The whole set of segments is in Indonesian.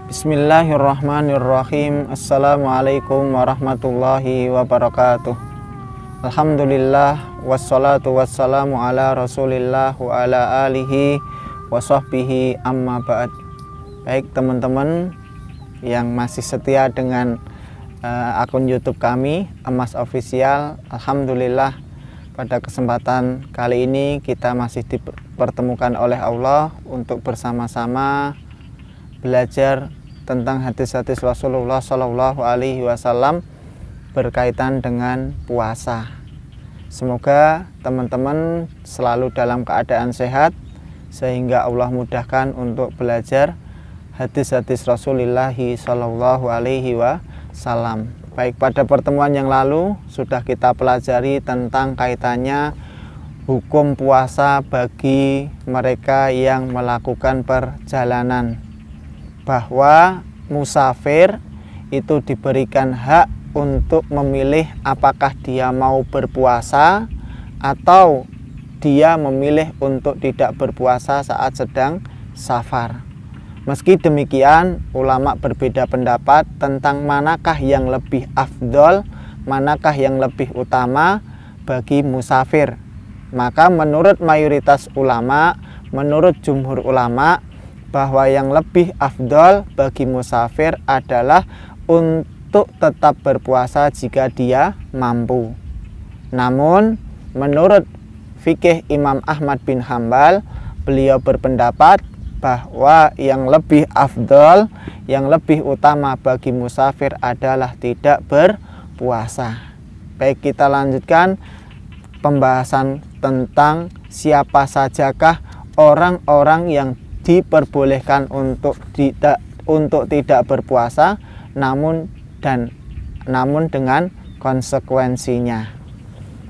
Bismillahirrahmanirrahim. Assalamualaikum warahmatullahi wabarakatuh. Alhamdulillah wassalatu wassalamu ala rasulillah wa ala alihi wa sahbihi amma ba'd. Baik teman-teman yang masih setia dengan akun YouTube kami Emas Official, alhamdulillah pada kesempatan kali ini kita masih dipertemukan oleh Allah untuk bersama-sama belajar tentang hadis-hadis Rasulullah Shallallahu Alaihi Wasallam berkaitan dengan puasa. Semoga teman-teman selalu dalam keadaan sehat sehingga Allah mudahkan untuk belajar hadis-hadis Rasulullah Shallallahu Alaihi Wasallam. Baik, pada pertemuan yang lalu sudah kita pelajari tentang kaitannya hukum puasa bagi mereka yang melakukan perjalanan, bahwa musafir itu diberikan hak untuk memilih apakah dia mau berpuasa atau dia memilih untuk tidak berpuasa saat sedang safar. Meski demikian, ulama berbeda pendapat tentang manakah yang lebih afdol, manakah yang lebih utama bagi musafir. Maka menurut mayoritas ulama, menurut jumhur ulama, bahwa yang lebih afdol bagi musafir adalah untuk tetap berpuasa jika dia mampu. Namun menurut fikih Imam Ahmad bin Hambal, beliau berpendapat bahwa yang lebih afdol, yang lebih utama bagi musafir adalah tidak berpuasa. Baik, kita lanjutkan pembahasan tentang siapa sajakah orang-orang yang diperbolehkan untuk tidak berpuasa, namun dengan konsekuensinya.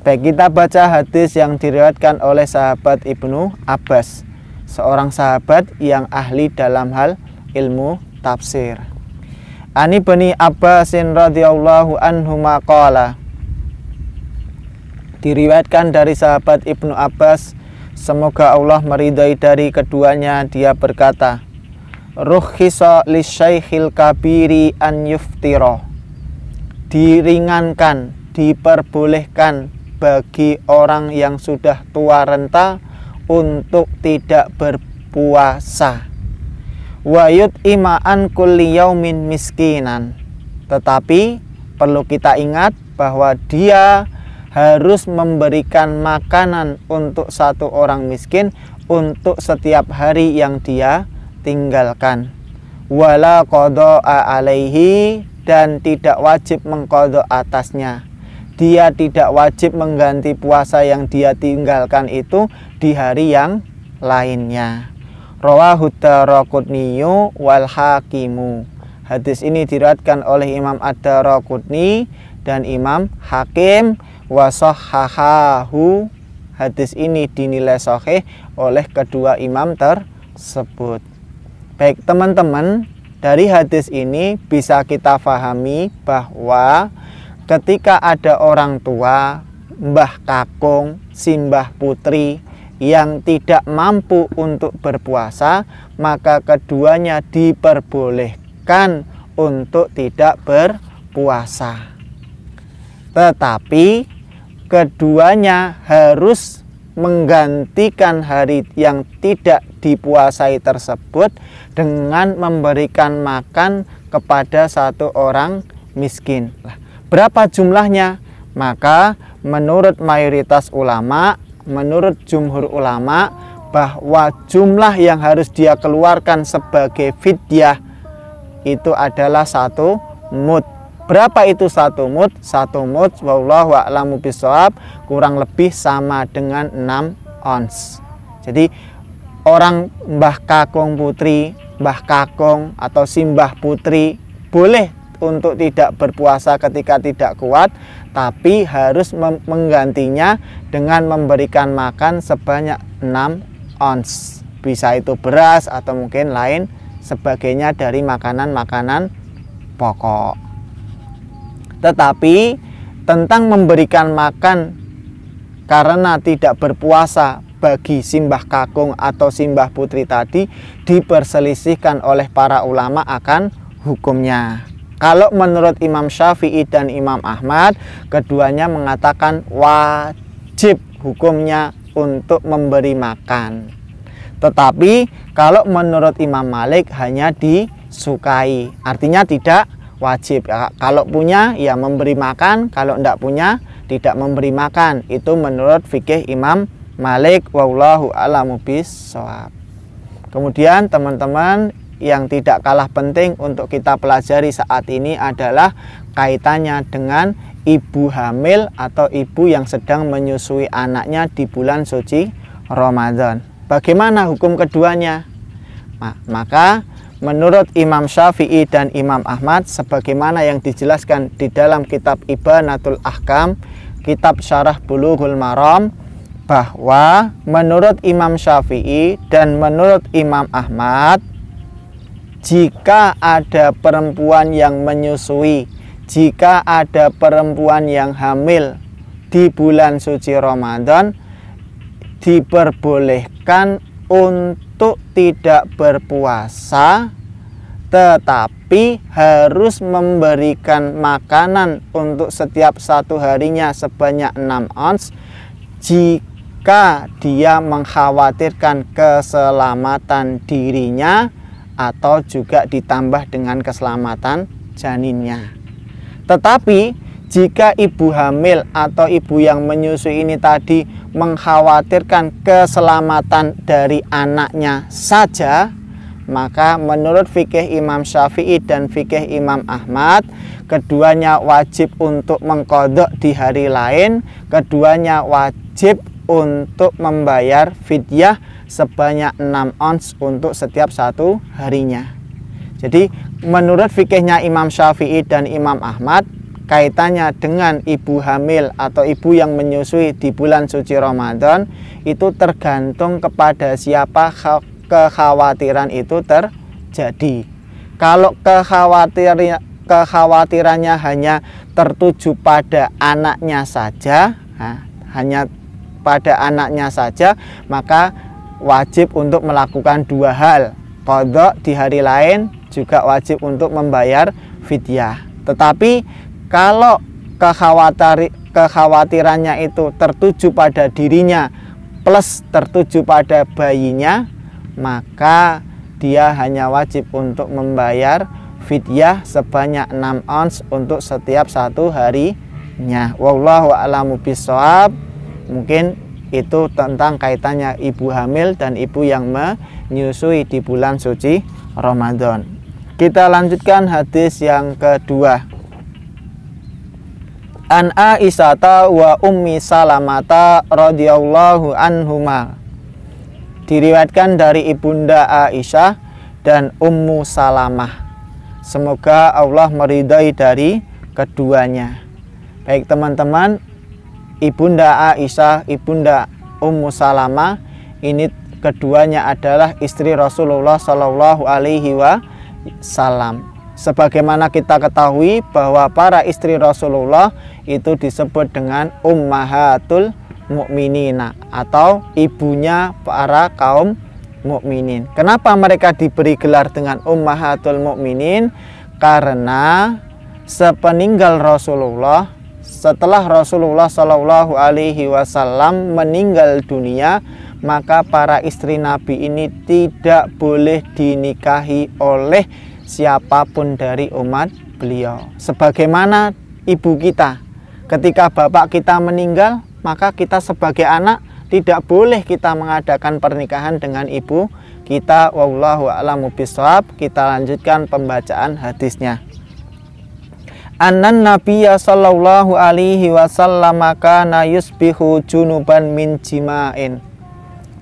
Baik, kita baca hadis yang diriwayatkan oleh sahabat Ibnu Abbas, seorang sahabat yang ahli dalam hal ilmu tafsir. Ani Bani Abbasin radhiyallahu anhu maqala, diriwayatkan dari sahabat Ibnu Abbas, semoga Allah meridai dari keduanya, dia berkata, rukhisa lisyaikhil kabiri an yuftira, diringankan, diperbolehkan bagi orang yang sudah tua renta untuk tidak berpuasa. Wa yut'ima an kulli yaumin miskinan, tetapi perlu kita ingat bahwa dia harus memberikan makanan untuk satu orang miskin untuk setiap hari yang dia tinggalkan. Wala qada'a alaihi, dan tidak wajib mengqadha atasnya. Dia tidak wajib mengganti puasa yang dia tinggalkan itu di hari yang lainnya. Rawahu Daraqutni wal Hakimu. Hadis ini diriwayatkan oleh Imam Ad-Daraqutni dan Imam Hakim. Wasahhahahu, hadis ini dinilai sahih oleh kedua imam tersebut. Baik teman-teman, dari hadis ini bisa kita pahami bahwa ketika ada orang tua, mbah kakung, simbah putri yang tidak mampu untuk berpuasa, maka keduanya diperbolehkan untuk tidak berpuasa. Tetapi keduanya harus menggantikan hari yang tidak dipuasai tersebut dengan memberikan makan kepada satu orang miskin. Berapa jumlahnya? Maka menurut mayoritas ulama, menurut jumhur ulama, bahwa jumlah yang harus dia keluarkan sebagai fidyah itu adalah 1 mud. Berapa itu 1 mud? 1 mud wallahu a'lamu bishawab, kurang lebih sama dengan 6 ons. Jadi orang mbah kakung putri, mbah kakung atau simbah putri boleh untuk tidak berpuasa ketika tidak kuat, tapi harus menggantinya dengan memberikan makan sebanyak 6 ons. Bisa itu beras atau mungkin lain sebagainya dari makanan-makanan pokok. Tetapi tentang memberikan makan karena tidak berpuasa bagi simbah kakung atau simbah putri tadi diperselisihkan oleh para ulama akan hukumnya. Kalau menurut Imam Syafi'i dan Imam Ahmad, keduanya mengatakan wajib hukumnya untuk memberi makan. Tetapi kalau menurut Imam Malik hanya disukai, artinya tidak wajib. Kalau punya ya memberi makan, kalau tidak punya tidak memberi makan. Itu menurut fikih Imam Malik, wallahu a'lamu bissawab. Kemudian teman-teman, yang tidak kalah penting untuk kita pelajari saat ini adalah kaitannya dengan ibu hamil atau ibu yang sedang menyusui anaknya di bulan suci Ramadan. Bagaimana hukum keduanya? Maka menurut Imam Syafi'i dan Imam Ahmad, sebagaimana yang dijelaskan di dalam kitab Ibanatul Ahkam, kitab Syarah Bulughul Maram, bahwa menurut Imam Syafi'i dan menurut Imam Ahmad, jika ada perempuan yang menyusui, jika ada perempuan yang hamil di bulan suci Ramadan, diperbolehkan untuk tidak berpuasa, tetapi harus memberikan makanan untuk setiap satu harinya sebanyak 6 ons jika dia mengkhawatirkan keselamatan dirinya atau juga ditambah dengan keselamatan janinnya. Tetapi jika ibu hamil atau ibu yang menyusui ini tadi mengkhawatirkan keselamatan dari anaknya saja, maka menurut fikih Imam Syafi'i dan fikih Imam Ahmad, keduanya wajib untuk mengqadha di hari lain, keduanya wajib untuk membayar fidyah sebanyak 6 ons untuk setiap satu harinya. Jadi menurut fikihnya Imam Syafi'i dan Imam Ahmad, kaitannya dengan ibu hamil atau ibu yang menyusui di bulan suci Ramadan itu tergantung kepada siapa kekhawatiran itu terjadi. Kalau kekhawatirannya hanya tertuju pada anaknya saja, hanya pada anaknya saja, maka wajib untuk melakukan 2 hal. Qadha di hari lain, juga wajib untuk membayar fidyah. Tetapi kalau kekhawatirannya itu tertuju pada dirinya plus tertuju pada bayinya, maka dia hanya wajib untuk membayar fidyah sebanyak 6 ons untuk setiap satu harinya. Wallahu a'lamu bissawab. Mungkin itu tentang kaitannya ibu hamil dan ibu yang menyusui di bulan suci Ramadan. Kita lanjutkan hadis yang kedua. An Aisyata wa Ummi Salamata radhiyallahu anhuma. Diriwayatkan dari Ibunda Aisyah dan Ummu Salamah. Semoga Allah meridai dari keduanya. Baik teman-teman, Ibunda Aisyah, Ibunda Ummu Salamah, ini keduanya adalah istri Rasulullah Shallallahu Alaihi Wasallam. Sebagaimana kita ketahui bahwa para istri Rasulullah itu disebut dengan ummahatul mukminina atau ibunya para kaum mukminin. Kenapa mereka diberi gelar dengan ummahatul mukminin? Karena sepeninggal Rasulullah, setelah Rasulullah Shallallahu Alaihi Wasallam meninggal dunia, maka para istri Nabi ini tidak boleh dinikahi oleh siapapun dari umat beliau. Sebagaimana ibu kita, ketika bapak kita meninggal, maka kita sebagai anak tidak boleh kita mengadakan pernikahan dengan ibu kita. Wallahu a'lamu bissawab. Kita lanjutkan pembacaan hadisnya. Annan Nabiyya sallallahu alaihi wasallam kana yusbihu junuban min jima'in.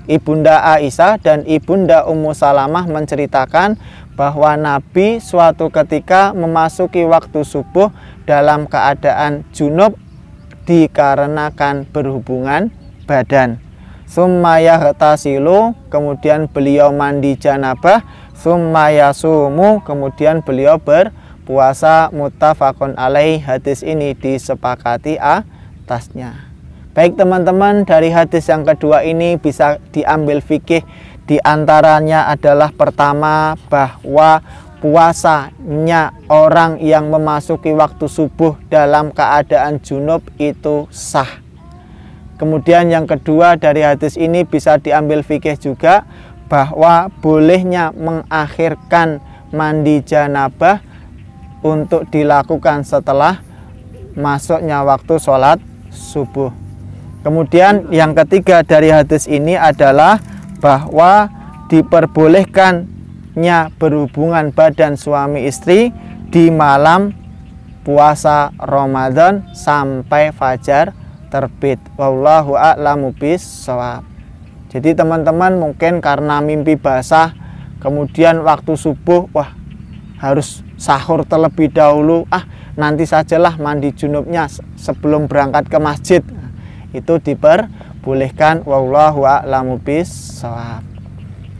Ibunda Aisyah dan Ibunda Ummu Salamah menceritakan bahwa Nabi suatu ketika memasuki waktu subuh dalam keadaan junub dikarenakan berhubungan badan. Summa yahtasilu, kemudian beliau mandi janabah. Summa yasumu, kemudian beliau berpuasa. Muttafaqun alaih. Hadis ini disepakati atasnya. Baik teman-teman, dari hadis yang kedua ini bisa diambil fikih, di antaranya adalah pertama, bahwa puasanya orang yang memasuki waktu subuh dalam keadaan junub itu sah. Kemudian yang kedua, dari hadis ini bisa diambil fikih juga bahwa bolehnya mengakhirkan mandi janabah untuk dilakukan setelah masuknya waktu sholat subuh. Kemudian yang ketiga dari hadis ini adalah bahwa diperbolehkannya berhubungan badan suami istri di malam puasa Ramadan sampai fajar terbit. Wallahu a'lamu bishawab. Jadi teman-teman mungkin karena mimpi basah, kemudian waktu subuh, wah harus sahur terlebih dahulu, nanti sajalah mandi junubnya sebelum berangkat ke masjid. Itu diperbolehkan, wallahu a'lamu bishawab.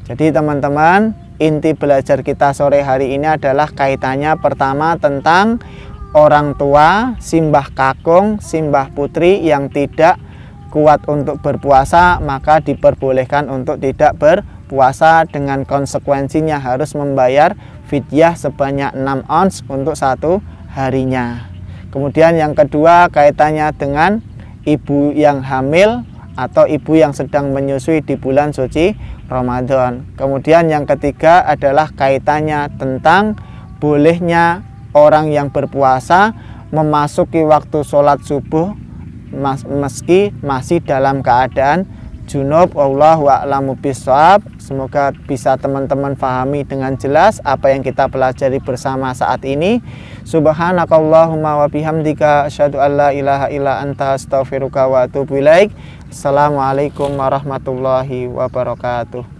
Jadi teman-teman, inti belajar kita sore hari ini adalah kaitannya pertama tentang orang tua, simbah kakung, simbah putri yang tidak kuat untuk berpuasa, maka diperbolehkan untuk tidak berpuasa, dengan konsekuensinya harus membayar fidyah sebanyak 6 ons untuk 1 harinya. Kemudian yang kedua kaitannya dengan ibu yang hamil atau ibu yang sedang menyusui di bulan suci Ramadan. Kemudian yang ketiga adalah kaitannya tentang bolehnya orang yang berpuasa memasuki waktu sholat subuh meski masih dalam keadaan junub. Wallahu a'lamu bishawab. Semoga bisa teman-teman pahami dengan jelas apa yang kita pelajari bersama saat ini. Subhanakallahumma wa bihamdika asyhadu an la ilaha illa anta astaghfiruka wa atubu ilaik. Assalamualaikum warahmatullahi wabarakatuh.